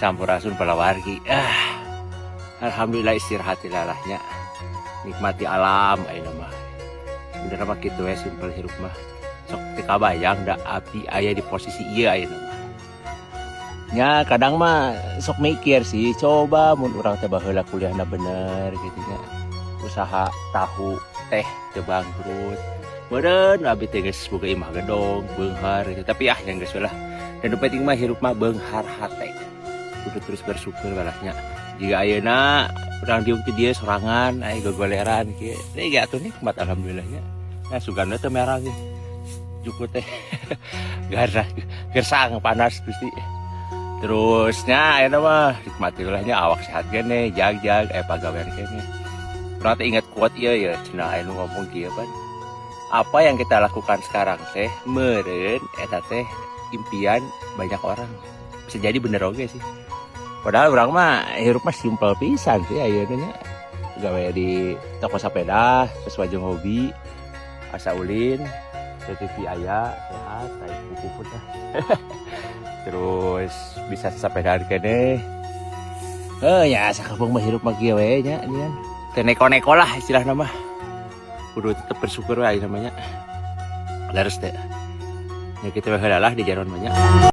sampurasun palawargi. Alhamdulillah istirahat lalahnya. Nikmati alam ayeuna mah. Bener mah kitu we simpel hirup mah. Sok teu kabayang da abdi aya di posisi ieu ayeuna mah. Nya kadang mah sok mikir sih, coba mun urang teh baheula kuliahna bener gitu nya. Usaha tahu teh teu bangkrut. Meureun abdi teh geus boga imah gedong, beunghar gitu. Tapi yang geus lah. Dan nu penting mah hirup mah beunghar hate. Kudu terus bersyukur balahnya. Jika ayeuna urang diuk teh dieu sorangan, aya gogoleran kieu. Teh ge atuh nikmat alhamdulillahnya. Nah sugana teh merah ge. Juku teh garah gersang panas Gusti. Terusnya ayeuna mah nikmati ulahnya awak sehat gene, jag-jag pagawean kene. Urang teh ingat kuat ieu ya cenah aya nu ngomong kieu pan. Apa yang kita lakukan sekarang teh meureun eta teh impian banyak orang. Bisa jadi bener oge sih. Padahal orang mah hirup mah simpel pisan sih ayeuna nya. Gawe di toko sepeda sesuai jeung hobi. Asa ulin, TV aya, sehat, kayak puput lah. Terus bisa sepedaan kene. Ya sakabung mah hirup mah kieu we nya nyian. Teu neko-neko lah istilahna mah. Kudu tetep bersyukur we namanya. Laras teh. Ya kita baheula lah di jaron banyak.